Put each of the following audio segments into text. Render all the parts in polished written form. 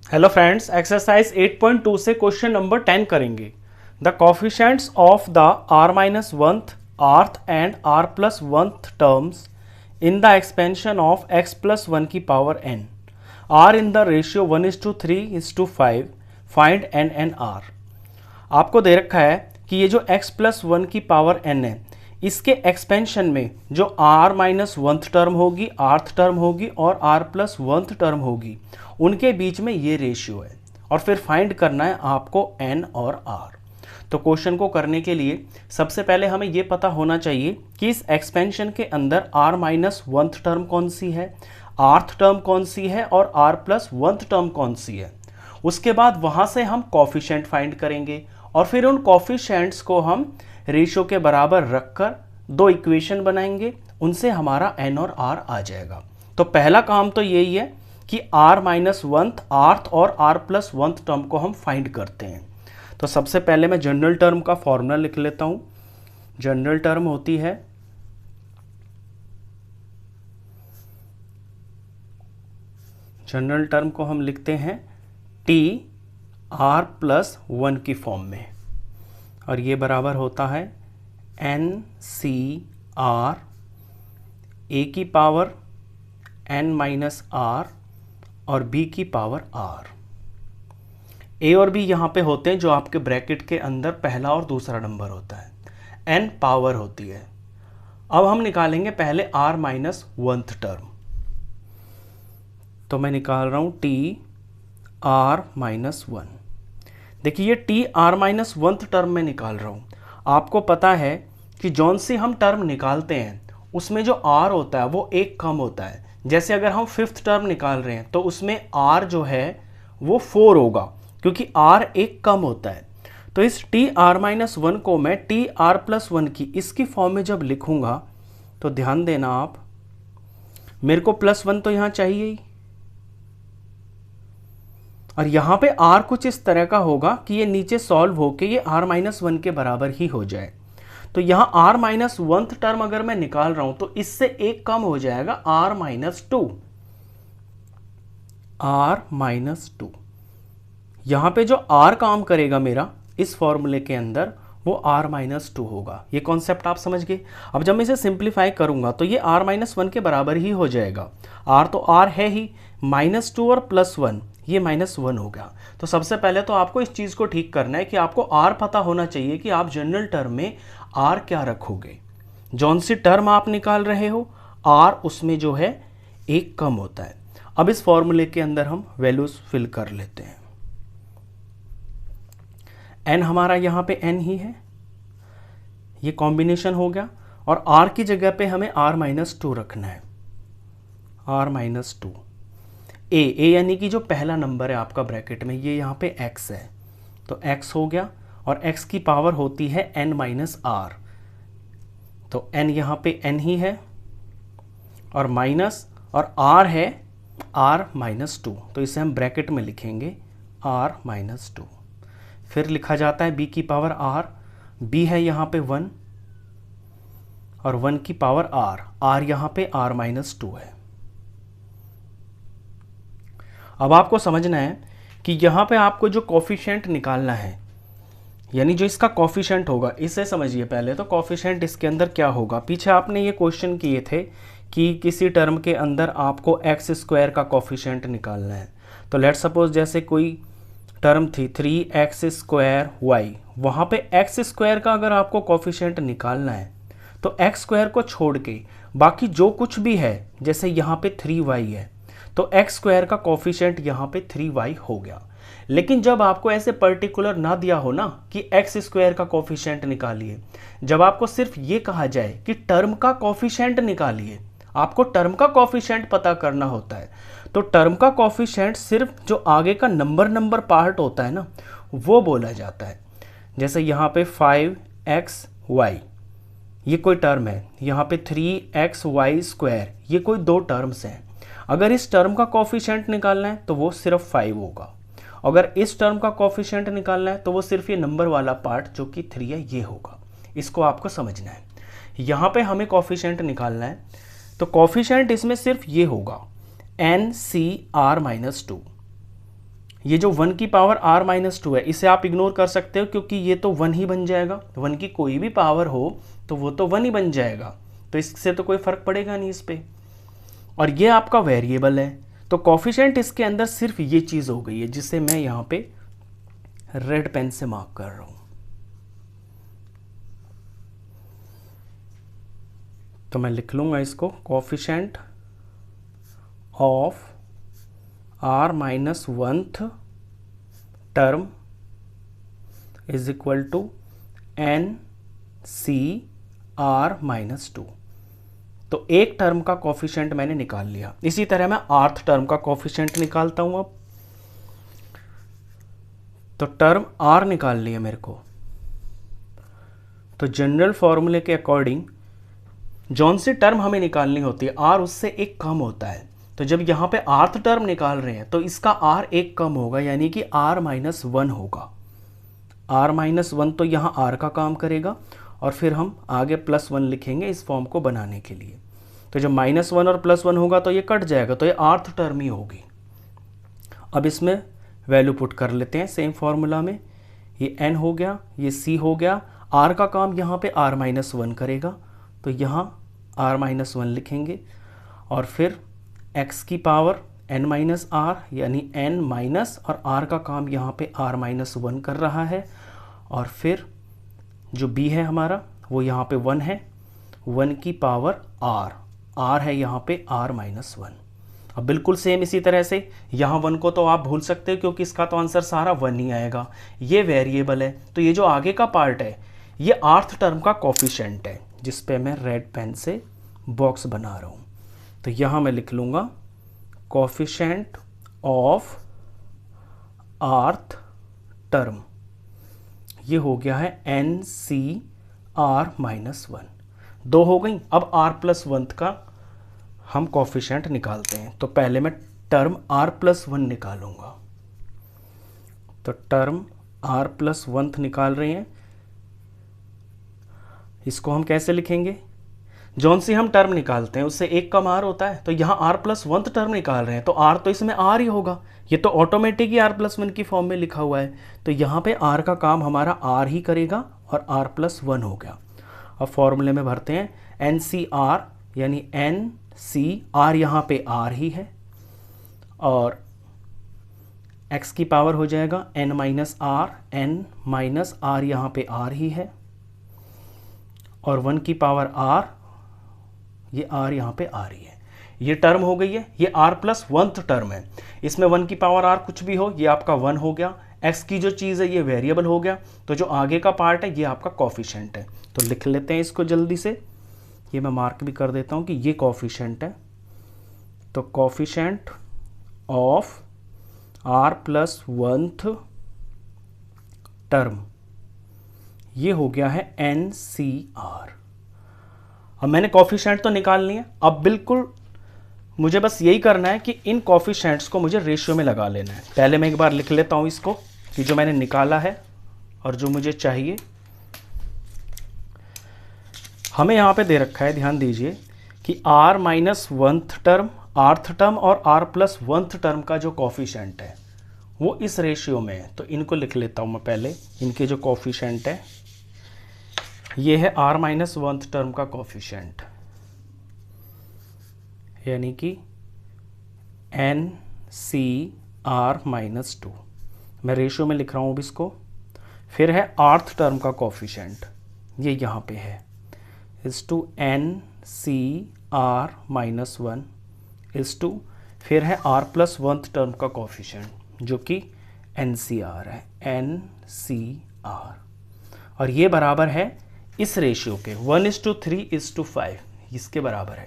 Hello friends, exercise 8.2 से question number 10 करेंगे। The coefficients of the r minus oneth rth and r plus oneth terms in the expansion of x plus 1 की power n are in the ratio 1:3:5 find n and r। आपको दे रखा है कि ये जो x plus 1 की power n है, इसके एक्सपेंशन में जो r माइनस वंथ टर्म होगी, आर्थ टर्म होगी और r प्लस वंथ टर्म होगी, उनके बीच में ये रेशियो है और फिर फाइंड करना है आपको n और r। तो क्वेश्चन को करने के लिए सबसे पहले हमें ये पता होना चाहिए कि इस एक्सपेंशन के अंदर r माइनस वंथ टर्म कौन सी है, आर्थ टर्म कौन सी है और r प्लस वंथ टर्म कौन सी है। उसके बाद वहाँ से हम कॉफिशिएंट फाइंड करेंगे और फिर उन कॉफिशिएंट्स को हम रेशियो के बराबर रखकर दो इक्वेशन बनाएंगे, उनसे हमारा n और r आ जाएगा। तो पहला काम तो यही है कि r माइनस वंथ आर्थ और r प्लस वंथ टर्म को हम फाइंड करते हैं। तो सबसे पहले मैं जनरल टर्म का फॉर्मूला लिख लेता हूं। जनरल टर्म होती है जनरल टर्म को हम लिखते हैं t r प्लस 1 की फॉर्म में, और ये बराबर होता है n c r a की पावर n माइनस r और b की पावर r। a और b यहाँ पे होते हैं जो आपके ब्रैकेट के अंदर पहला और दूसरा नंबर होता है, n पावर होती है। अब हम निकालेंगे पहले r माइनस वंथ टर्म। तो मैं निकाल रहा हूँ t r माइनस 1। देखिए ये टी आर माइनस वंथ टर्म में निकाल रहा हूँ। आपको पता है कि जौन सी हम टर्म निकालते हैं उसमें जो आर होता है वो एक कम होता है। जैसे अगर हम फिफ्थ टर्म निकाल रहे हैं तो उसमें आर जो है वो 4 होगा, क्योंकि आर एक कम होता है। तो इस टी आर माइनस 1 को मैं टी आर प्लस 1 की इसकी फॉर्म में जब लिखूंगा तो ध्यान देना आप, मेरे को प्लस 1 तो यहाँ चाहिए ही, और यहाँ पे r कुछ इस तरह का होगा कि ये नीचे सॉल्व होके ये r माइनस 1 के बराबर ही हो जाए। तो यहाँ r माइनस वंथ टर्म अगर मैं निकाल रहा हूं तो इससे एक कम हो जाएगा r माइनस 2। r माइनस 2 यहाँ पे जो r काम करेगा मेरा इस फॉर्मूले के अंदर वो r माइनस 2 होगा। ये कॉन्सेप्ट आप समझ गए। अब जब मैं इसे सिंप्लीफाई करूंगा तो ये r माइनस 1 के बराबर ही हो जाएगा। r तो r है ही, माइनस 2 और प्लस 1 ये माइनस 1 हो गया। तो सबसे पहले तो आपको इस चीज़ को ठीक करना है कि आपको r पता होना चाहिए कि आप जनरल टर्म में r क्या रखोगे। जौन सी टर्म आप निकाल रहे हो r उसमें जो है एक कम होता है। अब इस फॉर्मूले के अंदर हम वैल्यूज फिल कर लेते हैं। n हमारा यहाँ पे n ही है, ये कॉम्बिनेशन हो गया, और r की जगह पे हमें r माइनस 2 रखना है। r माइनस 2 a यानी कि जो पहला नंबर है आपका ब्रैकेट में, ये यहाँ पे x है तो x हो गया, और x की पावर होती है n माइनस r। तो n यहाँ पे n ही है और माइनस, और r है r माइनस 2, तो इसे हम ब्रैकेट में लिखेंगे r माइनस 2। फिर लिखा जाता है b की पावर r, b है यहाँ पे 1 और 1 की पावर r यहाँ पे r माइनस 2 है। अब आपको समझना है कि यहाँ पे आपको जो कॉफिशिएंट निकालना है, यानी जो इसका कॉफिशिएंट होगा, इसे समझिए पहले। तो कॉफिशिएंट इसके अंदर क्या होगा, पीछे आपने ये क्वेश्चन किए थे कि किसी टर्म के अंदर आपको एक्स स्क्वायर का कॉफिशिएंट निकालना है। तो लेट्स सपोज जैसे कोई टर्म थी 3x स्क्वायर वाई, वहाँ पे एक्स स्क्वायर का अगर आपको कॉफिशिएंट निकालना है तो एक्स स्क्वायर को छोड़ के बाकी जो कुछ भी है, जैसे यहाँ पे 3y है तो एक्स स्क्वायर का कॉफिशिएंट यहाँ पे 3y हो गया। लेकिन जब आपको ऐसे पर्टिकुलर ना दिया हो ना कि एक्स स्क्वायर का कॉफिशिएंट निकालिए, जब आपको सिर्फ ये कहा जाए कि टर्म का कॉफिशिएंट निकालिए, आपको टर्म का कॉफिशिएंट पता करना होता है। तो टर्म का कॉफिशिएंट सिर्फ जो आगे का नंबर पार्ट होता है ना, वो बोला जाता है। जैसे यहाँ पे 5xy ये कोई टर्म है, यहाँ पे 3xy स्क्वायर ये कोई दो टर्म्स हैं। अगर इस टर्म का कॉफिशिएंट निकालना है तो वो सिर्फ 5 होगा, अगर इस टर्म का कॉफिशिएंट निकालना है तो वो सिर्फ ये नंबर वाला पार्ट जो कि 3 है ये होगा। इसको आपको समझना है। यहाँ पे हमें कॉफिशिएंट निकालना है तो कॉफिशिएंट इसमें सिर्फ ये होगा NCr-2। ये जो 1 की पावर r माइनस 2 है इसे आप इग्नोर कर सकते हो क्योंकि ये तो 1 ही बन जाएगा, 1 की कोई भी पावर हो तो वो तो 1 ही बन जाएगा, तो इससे तो कोई फर्क पड़ेगा नहीं इस पे। और ये आपका वेरिएबल है, तो कॉफिशिएंट इसके अंदर सिर्फ ये चीज़ हो गई है जिसे मैं यहाँ पे रेड पेन से मार्क कर रहा हूँ। तो मैं लिख लूँगा इसको, coefficient of r minus 1th term is equal to n c r minus 2। तो एक टर्म का कॉफिशिएंट मैंने निकाल लिया। इसी तरह मैं rth टर्म का कॉफिशिएंट निकालता हूं अब। तो टर्म r निकाल लिया मेरे को। तो जनरल फॉर्मूले के अकॉर्डिंग जौन सी टर्म हमें निकालनी होती है r उससे एक कम होता है, तो जब यहाँ पे rth टर्म निकाल रहे हैं तो इसका r एक कम होगा, यानी कि r माइनस 1 होगा। r माइनस 1 तो यहाँ r का काम करेगा और फिर हम आगे प्लस 1 लिखेंगे इस फॉर्म को बनाने के लिए। तो जब माइनस 1 और प्लस 1 होगा तो ये कट जाएगा, तो ये rth टर्म ही होगी। अब इसमें वैल्यू पुट कर लेते हैं सेम फॉर्मूला में। ये n हो गया, ये c हो गया, r का काम यहाँ पे r माइनस 1 करेगा, तो यहाँ r माइनस 1 लिखेंगे और फिर x की पावर n माइनस r यानी n माइनस, और r का काम यहाँ पे r माइनस 1 कर रहा है, और फिर जो b है हमारा वो यहाँ पे 1 है, 1 की पावर r है यहाँ पे r माइनस 1। अब बिल्कुल सेम इसी तरह से यहाँ 1 को तो आप भूल सकते हो क्योंकि इसका तो आंसर सारा 1 ही आएगा। ये वेरिएबल है, तो ये जो आगे का पार्ट है ये rth टर्म का कॉफिशिएंट है जिस पे मैं रेड पेन से बॉक्स बना रहा हूँ। तो यहाँ मैं लिख लूँगा कॉफिशिएंट ऑफ rth टर्म, ये हो गया है NCr माइनस 1। 2 हो गई। अब r प्लस 1 का हम कॉफिशिएंट निकालते हैं। तो पहले मैं टर्म r प्लस 1 निकालूंगा। तो टर्म r प्लस 1 निकाल रहे हैं, इसको हम कैसे लिखेंगे? जौन सी हम टर्म निकालते हैं उससे एक कम r होता है, तो यहाँ r प्लस 1 टर्म निकाल रहे हैं तो r तो इसमें r ही होगा, ये तो ऑटोमेटिक ही r प्लस 1 की फॉर्म में लिखा हुआ है। तो यहाँ पे r का काम हमारा r ही करेगा और r प्लस 1 हो गया। अब फॉर्मूले में भरते हैं NCr यानी NCr यहाँ पे r ही है और x की पावर हो जाएगा n minus r, n minus r यहाँ पे r ही है और 1 की पावर r, ये r यहाँ पे r ही है। ये टर्म हो गई है, ये r प्लस 1 टर्म है, इसमें 1 की पावर r कुछ भी हो ये आपका 1 हो गया। x की जो चीज़ है ये वेरिएबल हो गया, तो जो आगे का पार्ट है ये आपका कॉफिशिएंट है। तो लिख लेते हैं इसको जल्दी से, ये मैं मार्क भी कर देता हूँ कि ये कॉफिशिएंट है। तो coefficient of r plus 1 term ये हो गया है NCr। अब मैंने कॉफिशिएंट तो निकाल लिए, अब बिल्कुल मुझे बस यही करना है कि इन कॉफिशिएंट्स को मुझे रेशियो में लगा लेना है। पहले मैं एक बार लिख लेता हूँ इसको कि जो मैंने निकाला है और जो मुझे चाहिए। हमें यहाँ पे दे रखा है, ध्यान दीजिए कि r minus 1 term, rth term और r प्लस 1 टर्म का जो कॉफिशिएंट है वो इस रेशियो में है। तो इनको लिख लेता हूँ मैं पहले, इनके जो कॉफिशिएंट है ये है r माइनस 1 टर्म का कॉफिशिएंट यानी कि NCr माइनस 2। मैं रेशियो में लिख रहा हूँ अब इसको। फिर है rth टर्म का कॉफिशिएंट, ये यहाँ पे है, is to NCr minus 1 is to, फिर है r प्लस 1 टर्म का कॉफिशिएंट जो कि NCr है, NCr, और ये बराबर है इस रेशियो के 1:3:5, इसके बराबर है।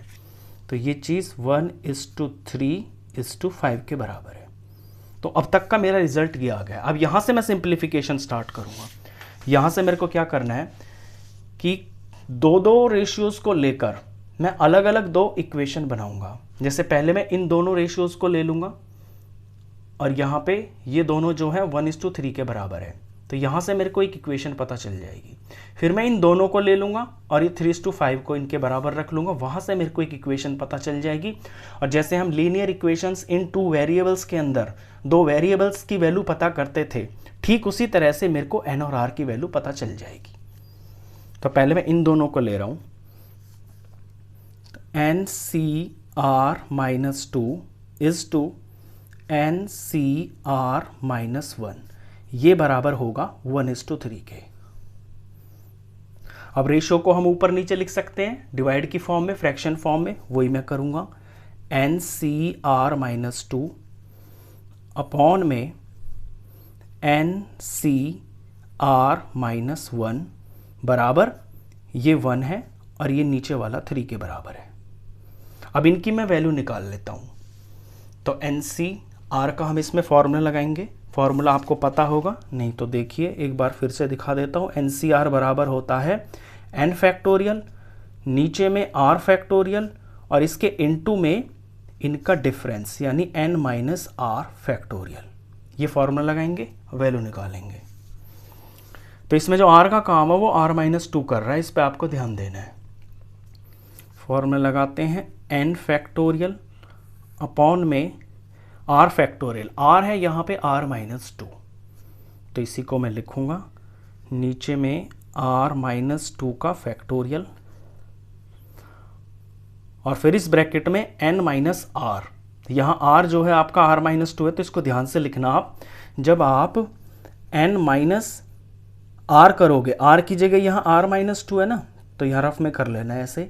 तो ये चीज़ 1:3:5 के बराबर है। तो अब तक का मेरा रिजल्ट ये आ गया। अब यहाँ से मैं सिंप्लीफिकेशन स्टार्ट करूँगा। यहाँ से मेरे को क्या करना है कि दो रेशियोज़ को लेकर मैं अलग अलग 2 इक्वेशन बनाऊँगा। जैसे पहले मैं इन दोनों रेशियोज़ को ले लूँगा और यहाँ पे ये दोनों जो हैं 1:3 के बराबर है, तो यहाँ से मेरे को एक इक्वेशन पता चल जाएगी। फिर मैं इन दोनों को ले लूँगा और ये 3:5 को इनके बराबर रख लूँगा, वहाँ से मेरे को एक इक्वेशन पता चल जाएगी। और जैसे हम लीनियर इक्वेशंस इन 2 वेरिएबल्स के अंदर 2 वेरिएबल्स की वैल्यू पता करते थे, ठीक उसी तरह से मेरे को n और r की वैल्यू पता चल जाएगी। तो पहले मैं इन दोनों को ले रहा हूँ, NCr-2 इज टू NCr-1, ये बराबर होगा 1:3 के। अब रेशो को हम ऊपर नीचे लिख सकते हैं डिवाइड की फॉर्म में, फ्रैक्शन फॉर्म में, वही मैं करूँगा। NCr-2 अपॉन में NCr-1 बराबर ये 1 है और ये नीचे वाला 3 के बराबर है। अब इनकी मैं वैल्यू निकाल लेता हूँ। तो NCr का हम इसमें फॉर्मूला लगाएंगे, फॉर्मूला आपको पता होगा, नहीं तो देखिए एक बार फिर से दिखा देता हूँ। NCr बराबर होता है n फैक्टोरियल, नीचे में r फैक्टोरियल और इसके इनटू में इनका डिफरेंस यानी n माइनस r फैक्टोरियल। ये फॉर्मूला लगाएंगे, वैल्यू निकालेंगे। तो इसमें जो r का काम है वो r-2 कर रहा है, इस पे आपको ध्यान देना है। फॉर्मूला लगाते हैं n फैक्टोरियल अपॉन में r फैक्टोरियल, r है यहाँ पे r-2, तो इसी को मैं लिखूंगा नीचे में r-2 का फैक्टोरियल और फिर इस ब्रैकेट में n माइनस r। यहाँ r जो है आपका r-2 है, तो इसको ध्यान से लिखना आप। जब आप n माइनस r करोगे, r की जगह यहाँ r-2 है ना, तो यहाँ रफ में कर लेना है ऐसे,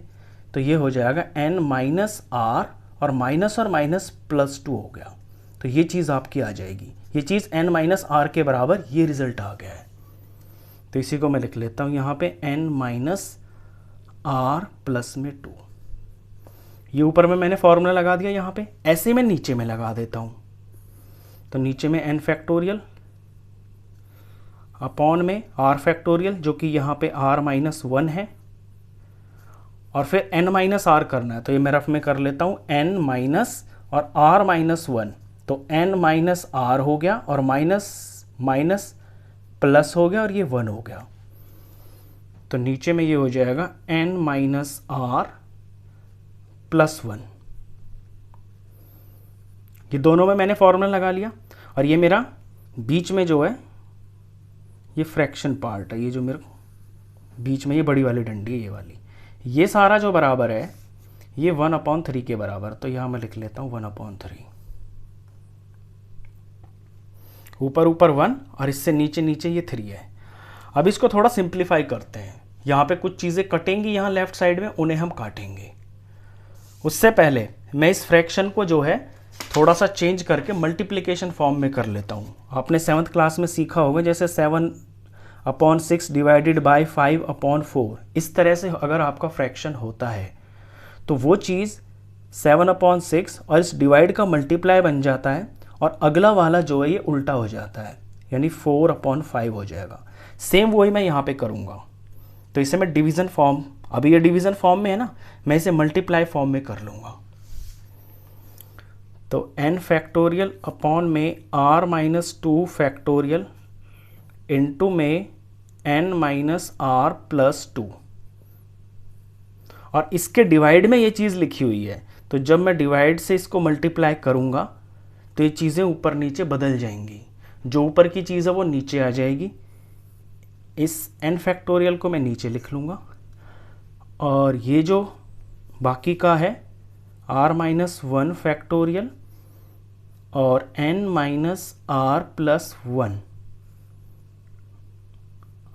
तो ये हो जाएगा n माइनस r और माइनस प्लस 2 हो गया। तो ये चीज़ आपकी आ जाएगी, ये चीज़ n माइनस r के बराबर, ये रिजल्ट आ गया है। तो इसी को मैं लिख लेता हूँ यहाँ पे n माइनस r प्लस में 2। ये ऊपर में मैंने फॉर्मूला लगा दिया, यहाँ पे ऐसे मैं नीचे में लगा देता हूँ। तो नीचे में n फैक्टोरियल अपॉन में r फैक्टोरियल जो कि यहाँ पे r-1 है और फिर n माइनस r करना है, तो ये मैं रफ में कर लेता हूँ n माइनस और r-1, तो n माइनस r हो गया और माइनस प्लस हो गया और ये 1 हो गया। तो नीचे में ये हो जाएगा n माइनस r प्लस 1। ये दोनों में मैंने फॉर्मूला लगा लिया और ये मेरा बीच में जो है ये फ्रैक्शन पार्ट है, ये जो मेरे बीच में ये बड़ी वाली डंडी है ये वाली, ये सारा जो बराबर है ये 1/3 के बराबर। तो यहाँ मैं लिख लेता हूँ 1/3, ऊपर 1 और इससे नीचे ये 3 है। अब इसको थोड़ा सिंप्लीफाई करते हैं, यहाँ पे कुछ चीज़ें कटेंगी यहाँ लेफ्ट साइड में, उन्हें हम काटेंगे। उससे पहले मैं इस फ्रैक्शन को जो है थोड़ा सा चेंज करके मल्टीप्लिकेशन फॉर्म में कर लेता हूँ। आपने 7th क्लास में सीखा होगा, जैसे 7/6 डिवाइडेड बाई 5/4, इस तरह से अगर आपका फ्रैक्शन होता है तो वो चीज़ 7/6 और इस डिवाइड का मल्टीप्लाई बन जाता है और अगला वाला जो है ये उल्टा हो जाता है, यानी 4/5 हो जाएगा। सेम वही मैं यहाँ पे करूँगा। तो इसे मैं डिवीज़न फॉर्म, अभी ये डिवीज़न फॉर्म में है ना, मैं इसे मल्टीप्लाई फॉर्म में कर लूँगा। तो n फैक्टोरियल अपॉन में r-2 फैक्टोरियल इनटू में n माइनस r प्लस 2, और इसके डिवाइड में ये चीज़ लिखी हुई है, तो जब मैं डिवाइड से इसको मल्टीप्लाई करूँगा तो ये चीज़ें ऊपर नीचे बदल जाएंगी, जो ऊपर की चीज़ है वो नीचे आ जाएगी। इस n फैक्टोरियल को मैं नीचे लिख लूँगा और ये जो बाकी का है r-1 फैक्टोरियल और n माइनस r प्लस 1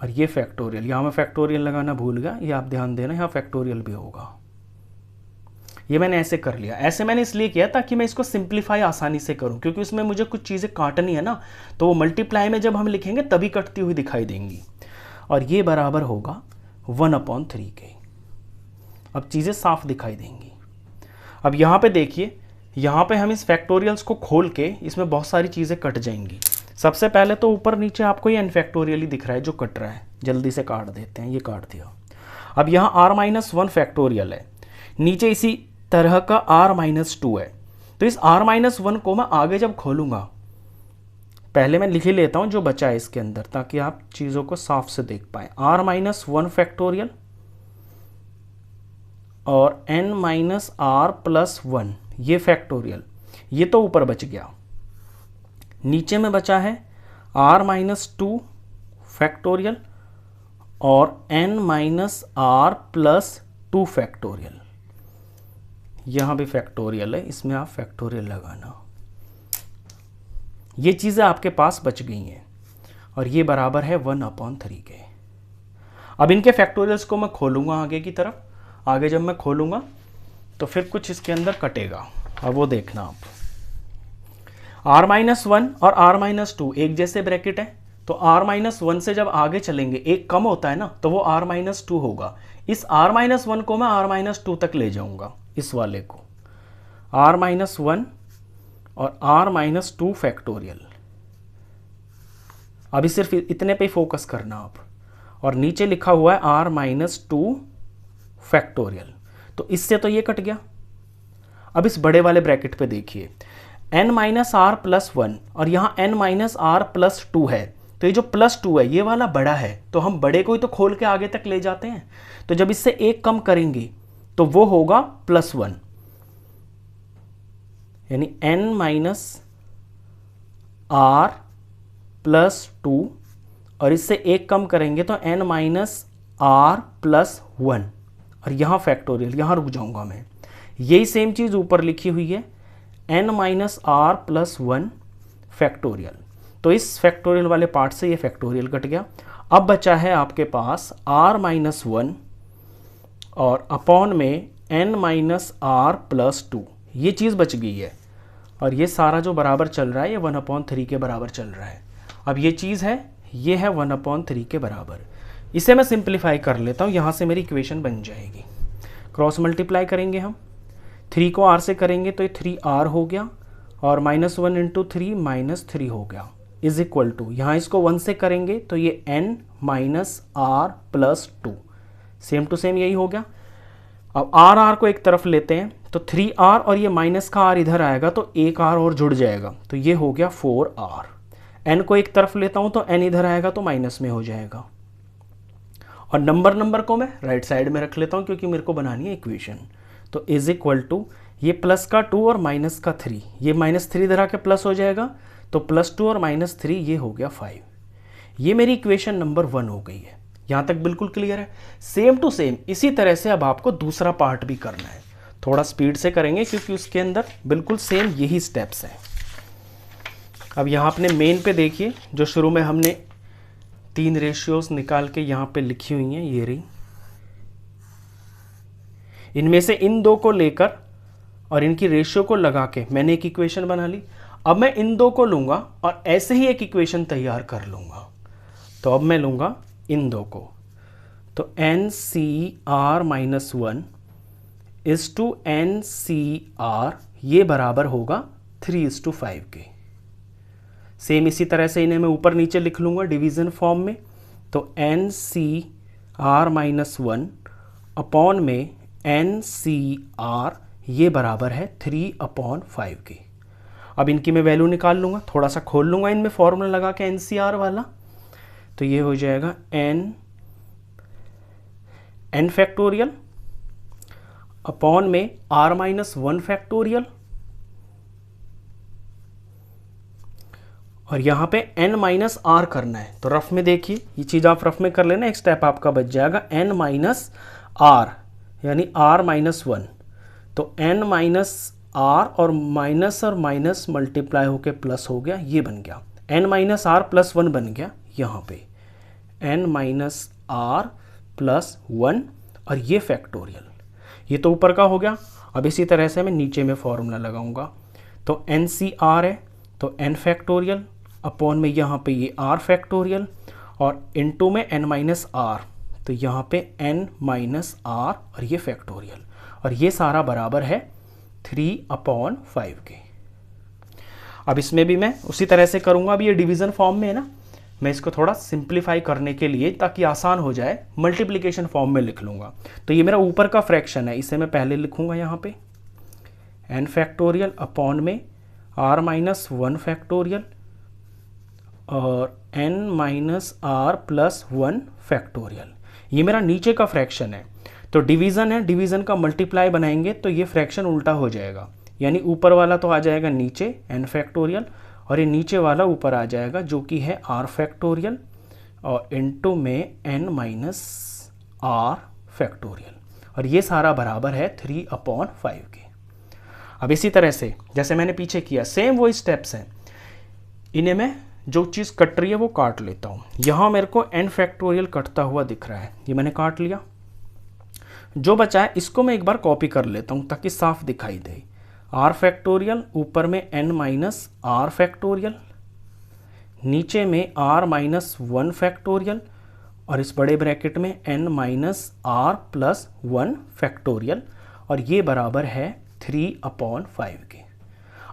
और ये फैक्टोरियल, यहाँ मैं फैक्टोरियल लगाना भूल गया, ये आप ध्यान देना, यहाँ फैक्टोरियल भी होगा। ये मैंने ऐसे कर लिया। ऐसे मैंने इसलिए किया ताकि मैं इसको सिंप्लीफाई आसानी से करूं, क्योंकि उसमें मुझे कुछ चीज़ें काटनी है ना, तो वो मल्टीप्लाई में जब हम लिखेंगे तभी कटती हुई दिखाई देंगी। और ये बराबर होगा 1/3 के। अब चीज़ें साफ दिखाई देंगी। अब यहाँ पे देखिए, यहाँ पे हम इस फैक्टोरियल्स को खोल के इसमें बहुत सारी चीज़ें कट जाएंगी। सबसे पहले तो ऊपर नीचे आपको ये n फैक्टोरियल ही दिख रहा है जो कट रहा है, जल्दी से काट देते हैं। ये काट दिया। अब यहाँ r-1 फैक्टोरियल है, नीचे इसी तरह का r-2 है, तो इस r-1 को मैं आगे जब खोलूँगा पहले मैं लिख ही लेता हूँ जो बचा है इसके अंदर, ताकि आप चीज़ों को साफ से देख पाएँ। r माइनस 1 फैक्टोरियल और n माइनस आर प्लस 1, ये फैक्टोरियल, ये तो ऊपर बच गया। नीचे में बचा है r माइनस 2 फैक्टोरियल और n minus R plus 2 factorial. यहाँ भी फैक्टोरियल है, इसमें आप फैक्टोरियल लगाना। ये चीज़ें आपके पास बच गई हैं और ये बराबर है 1/3 के। अब इनके फैक्टोरियल्स को मैं खोलूँगा आगे की तरफ। आगे जब मैं खोलूँगा तो फिर कुछ इसके अंदर कटेगा, अब वो देखना आप। r माइनस 1 और r माइनस 2 एक जैसे ब्रैकेट है, तो r माइनस 1 से जब आगे चलेंगे एक कम होता है ना, तो वो r माइनस 2 होगा। इस r माइनस 1 को मैं r माइनस 2 तक ले जाऊंगा, इस वाले को r माइनस 1 और r माइनस 2 फैक्टोरियल। अभी सिर्फ इतने पे ही फोकस करना आप। और नीचे लिखा हुआ है r माइनस 2 फैक्टोरियल, तो इससे तो ये कट गया। अब इस बड़े वाले ब्रैकेट पे देखिए, n माइनस आर प्लस 1 और यहाँ n माइनस आर प्लस 2 है, तो ये जो प्लस 2 है ये वाला बड़ा है, तो हम बड़े को ही तो खोल के आगे तक ले जाते हैं। तो जब इससे एक कम करेंगे तो वो होगा प्लस 1, यानी n माइनस आर प्लस 2 और इससे एक कम करेंगे तो n माइनस आर प्लस 1 और यहाँ फैक्टोरियल, यहाँ रुक जाऊंगा मैं। यही सेम चीज़ ऊपर लिखी हुई है n minus R plus 1 factorial. तो इस फैक्टोरियल वाले पार्ट से ये फैक्टोरियल कट गया। अब बचा है आपके पास r माइनस 1 और अपॉन में n माइनस आर प्लस 2, ये चीज़ बच गई है। और ये सारा जो बराबर चल रहा है ये 1/3 के बराबर चल रहा है। अब ये चीज़ है, ये है 1/3 के बराबर। इसे मैं सिंप्लीफाई कर लेता हूँ, यहाँ से मेरी इक्वेशन बन जाएगी। क्रॉस मल्टीप्लाई करेंगे हम, 3 को r से करेंगे तो ये 3r हो गया और माइनस 1 इंटू 3 माइनस 3 हो गया, इज इक्वल टू, यहाँ इसको 1 से करेंगे तो ये n minus R plus 2, same to same यही हो गया। अब r को एक तरफ लेते हैं तो 3r और ये माइनस का r इधर आएगा तो एक r और जुड़ जाएगा, तो ये हो गया 4r। n को एक तरफ लेता हूँ तो n इधर आएगा तो माइनस में हो जाएगा। और नंबर को मैं राइट साइड में रख लेता हूँ क्योंकि मेरे को बनानी है इक्वेशन। तो इज इक्वल टू, ये प्लस का 2 और माइनस का 3, ये माइनस 3 इधर आके प्लस हो जाएगा, तो प्लस 2 और माइनस 3 ये हो गया 5। ये मेरी इक्वेशन नंबर 1 हो गई है। यहाँ तक बिल्कुल क्लियर है। सेम टू सेम इसी तरह से अब आपको दूसरा पार्ट भी करना है। थोड़ा स्पीड से करेंगे क्योंकि उसके अंदर बिल्कुल सेम यही स्टेप्स हैं। अब यहाँ अपने मेन पे देखिए, जो शुरू में हमने 3 रेशियोज निकाल के यहाँ पे लिखी हुई हैं, ये रही। इनमें से इन 2 को लेकर और इनकी रेशियो को लगा के मैंने एक इक्वेशन बना ली। अब मैं इन 2 को लूँगा और ऐसे ही एक इक्वेशन तैयार कर लूँगा। तो अब मैं लूँगा इन 2 को, तो NCR minus 1 is to NCR, ये बराबर होगा 3:5 के। सेम इसी तरह से इन्हें मैं ऊपर नीचे लिख लूँगा डिवीज़न फॉर्म में, तो NCR माइनस 1 अपॉन में NCR, ये बराबर है 3/5 के। अब इनकी मैं वैल्यू निकाल लूँगा, थोड़ा सा खोल लूँगा इनमें फॉर्मूला लगा के NCR वाला, तो ये हो जाएगा n फैक्टोरियल अपॉन में r माइनस 1 फैक्टोरियल, और यहाँ पे n माइनस आर करना है। तो रफ में देखिए, ये चीज़ आप रफ में कर लेना, एक स्टेप आपका बच जाएगा n माइनस आर, यानी r माइनस 1। तो n माइनस आर और माइनस मल्टीप्लाई होके प्लस हो गया, ये बन गया n माइनस आर प्लस 1 बन गया यहाँ पे n माइनस आर प्लस 1, और ये फैक्टोरियल, ये तो ऊपर का हो गया। अब इसी तरह से मैं नीचे में फॉर्मूला लगाऊंगा, तो NCR है तो n फैक्टोरियल अपॉन में यहाँ पे ये r फैक्टोरियल और इनटू में n माइनस आर, तो यहाँ पे n माइनस आर और ये फैक्टोरियल, और ये सारा बराबर है 3/5 के। अब इसमें भी मैं उसी तरह से करूँगा। अब ये डिवीज़न फॉर्म में है ना, मैं इसको थोड़ा सिंप्लीफाई करने के लिए, ताकि आसान हो जाए, मल्टीप्लिकेशन फॉर्म में लिख लूँगा। तो ये मेरा ऊपर का फ्रैक्शन है, इसे मैं पहले लिखूँगा यहाँ पे n फैक्टोरियल अपॉन में r माइनस 1 फैक्टोरियल और n minus R plus 1 factorial. ये मेरा नीचे का फ्रैक्शन है, तो डिवीज़न है, डिवीज़न का मल्टीप्लाई बनाएंगे तो ये फ्रैक्शन उल्टा हो जाएगा, यानी ऊपर वाला तो आ जाएगा नीचे n फैक्टोरियल और ये नीचे वाला ऊपर आ जाएगा जो कि है r फैक्टोरियल और इनटू में n माइनस r फैक्टोरियल, और ये सारा बराबर है 3/5 के। अब इसी तरह से जैसे मैंने पीछे किया, सेम वही स्टेप्स हैं, इन्हें मैं जो चीज़ कट रही है वो काट लेता हूँ। यहाँ मेरे को n फैक्टोरियल कटता हुआ दिख रहा है, ये मैंने काट लिया। जो बचा है इसको मैं एक बार कॉपी कर लेता हूँ ताकि साफ दिखाई दे। r फैक्टोरियल ऊपर में n माइनस r फैक्टोरियल, नीचे में r माइनस 1 फैक्टोरियल और इस बड़े ब्रैकेट में n minus r plus 1 factorial, और ये बराबर है 3/5 के।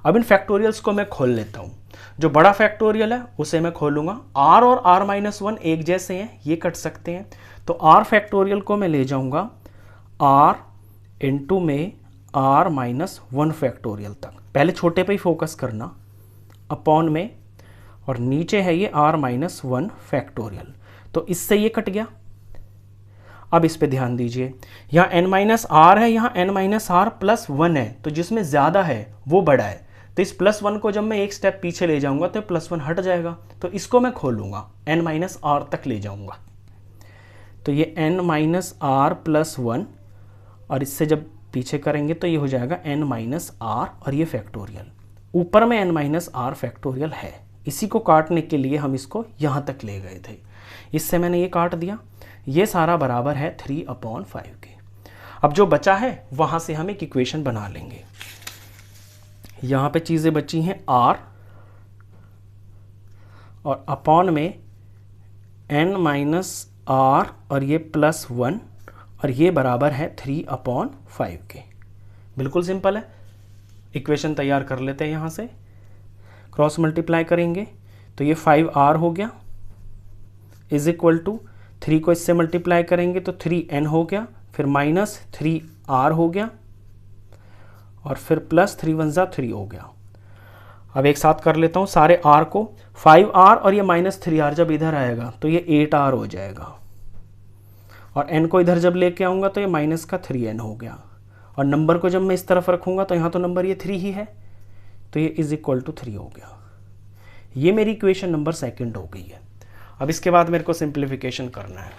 अब इन फैक्टोरियल्स को मैं खोल लेता हूँ। जो बड़ा फैक्टोरियल है उसे मैं खोलूँगा। r और r माइनस 1 एक जैसे हैं, ये कट सकते हैं, तो r फैक्टोरियल को मैं ले जाऊँगा r इंटू में r माइनस 1 फैक्टोरियल तक। पहले छोटे पे ही फोकस करना, अपॉन में, और नीचे है ये r माइनस 1 फैक्टोरियल, तो इससे ये कट गया। अब इस पे ध्यान दीजिए, यहाँ n माइनस आर है, यहाँ n माइनस आर प्लस 1 है, तो जिसमें ज़्यादा है वो बड़ा है, तो इस प्लस 1 को जब मैं एक स्टेप पीछे ले जाऊंगा तो प्लस 1 हट जाएगा, तो इसको मैं खोलूंगा, n माइनस आर तक ले जाऊंगा, तो ये n माइनस आर प्लस 1, और इससे जब पीछे करेंगे तो ये हो जाएगा n माइनस आर और ये फैक्टोरियल, ऊपर में n माइनस आर फैक्टोरियल है। इसी को काटने के लिए हम इसको यहाँ तक ले गए थे, इससे मैंने ये काट दिया। ये सारा बराबर है 3/5 के। अब जो बचा है वहाँ से हम एक इक्वेशन बना लेंगे। यहाँ पे चीज़ें बची हैं r और अपॉन में n माइनस आर और ये प्लस 1, और ये बराबर है 3/5 के। बिल्कुल सिंपल है, इक्वेशन तैयार कर लेते हैं। यहाँ से क्रॉस मल्टीप्लाई करेंगे तो ये 5r हो गया, इज इक्वल टू 3 को इससे मल्टीप्लाई करेंगे तो 3n हो गया, फिर माइनस 3r हो गया, और फिर प्लस 3 1 जा 3 हो गया। अब एक साथ कर लेता हूँ सारे r को, 5r और ये माइनस 3r जब इधर आएगा तो ये 8r हो जाएगा, और n को इधर जब लेके आऊँगा तो ये माइनस का 3n हो गया, और नंबर को जब मैं इस तरफ रखूँगा तो यहाँ तो नंबर ये 3 ही है, तो ये इज इक्वल टू 3 हो गया। ये मेरी इक्वेशन नंबर सेकंड हो गई है। अब इसके बाद मेरे को सिंप्लीफिकेशन करना है।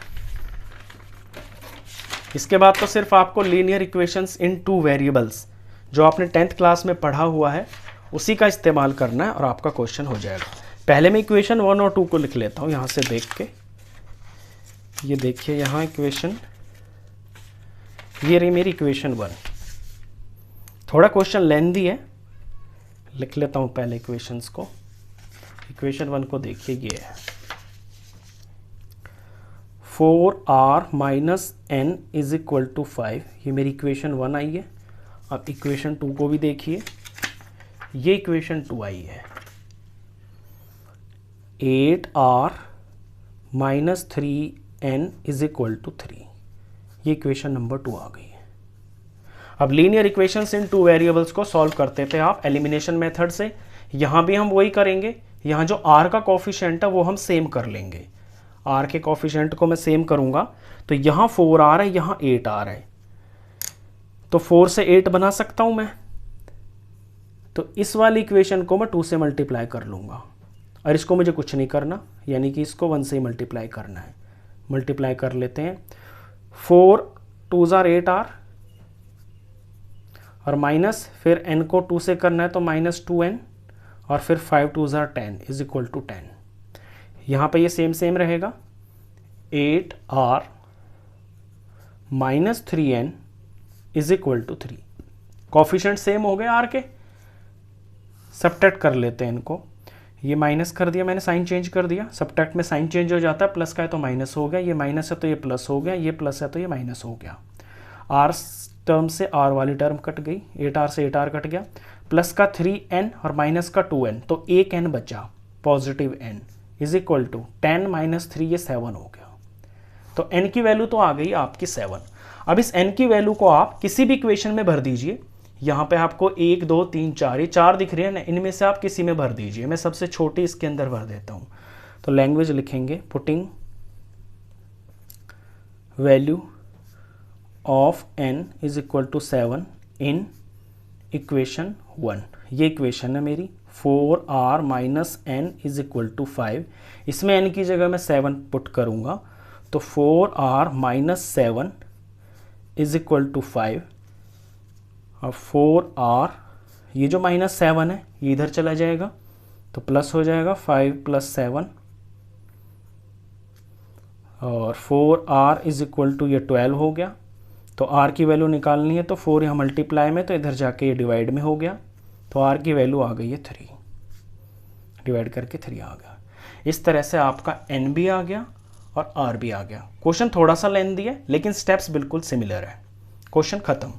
इसके बाद तो सिर्फ आपको लीनियर इक्वेशंस इन 2 वेरिएबल्स जो आपने 10th क्लास में पढ़ा हुआ है उसी का इस्तेमाल करना है और आपका क्वेश्चन हो जाएगा। पहले मैं इक्वेशन 1 और 2 को लिख लेता हूँ यहाँ से देख के। ये देखिए यहाँ इक्वेशन, ये रही मेरी इक्वेशन 1। थोड़ा क्वेश्चन लेंथी है, लिख लेता हूँ पहले इक्वेशंस को। इक्वेशन 1 को देखिए, ये है 4r minus n is equal to 5। ये मेरी इक्वेशन 1 आई है। अब इक्वेशन 2 को भी देखिए, ये इक्वेशन 2 आई है 8r minus 3n is equal to 3। ये इक्वेशन नंबर 2 आ गई है। अब लीनियर इक्वेशंस इन 2 वेरिएबल्स को सॉल्व करते थे आप एलिमिनेशन मेथड से। यहाँ भी हम वही करेंगे। यहाँ जो r का कोफिशिएंट है वो हम सेम कर लेंगे। r के कोफिशिएंट को मैं सेम करूँगा तो यहाँ 4r है, यहाँ 8r है, तो 4 से 8 बना सकता हूँ मैं। तो इस वाली इक्वेशन को मैं 2 से मल्टीप्लाई कर लूँगा, और इसको मुझे कुछ नहीं करना, यानी कि इसको 1 से ही मल्टीप्लाई करना है। मल्टीप्लाई कर लेते हैं, 4 2 जार 8r, और माइनस फिर n को 2 से करना है तो माइनस 2n, और फिर 5 2 जार 10 इज इक्वल टू 10। यहाँ पे ये सेम रहेगा, 8r minus 3n is equal to 3। Coefficient same हो गए r के, सब्ट्रैक्ट कर लेते हैं इनको। ये माइनस कर दिया मैंने, साइन चेंज कर दिया, सब्ट्रैक्ट में साइन चेंज हो जाता है, प्लस का है तो माइनस हो गया, ये माइनस है तो ये प्लस हो गया, ये प्लस है तो ये माइनस हो गया। r टर्म से r वाली टर्म कट गई, 8r से 8r कट गया, प्लस का 3n और माइनस का 2n, तो एक n बचा, positive n is equal to 10 minus 3, ये 7 हो गया। तो n की वैल्यू तो आ गई आपकी 7। अब इस n की वैल्यू को आप किसी भी इक्वेशन में भर दीजिए। यहाँ पे आपको 1 2 3 4 ये 4 दिख रही है ना, इनमें से आप किसी में भर दीजिए। मैं सबसे छोटी इसके अंदर भर देता हूँ। तो लैंग्वेज लिखेंगे putting value of n is equal to 7 in equation 1। ये इक्वेशन है मेरी। 4r minus n is equal to 5। इसमें n की जगह मैं 7 पुट करूँगा, तो 4r minus 7 is equal to 5। और 4r, ये जो माइनस 7 है ये इधर चला जाएगा तो प्लस हो जाएगा 5 प्लस 7, और 4r इज इक्वल टू ये 12 हो गया। तो r की वैल्यू निकालनी है तो 4 यहाँ मल्टीप्लाई में, तो इधर जाके ये डिवाइड में हो गया, तो r की वैल्यू आ गई है 3, डिवाइड करके 3 आ गया। इस तरह से आपका n भी आ गया और r भी आ गया। क्वेश्चन थोड़ा सा लेंथी है लेकिन स्टेप्स बिल्कुल सिमिलर है। क्वेश्चन खत्म।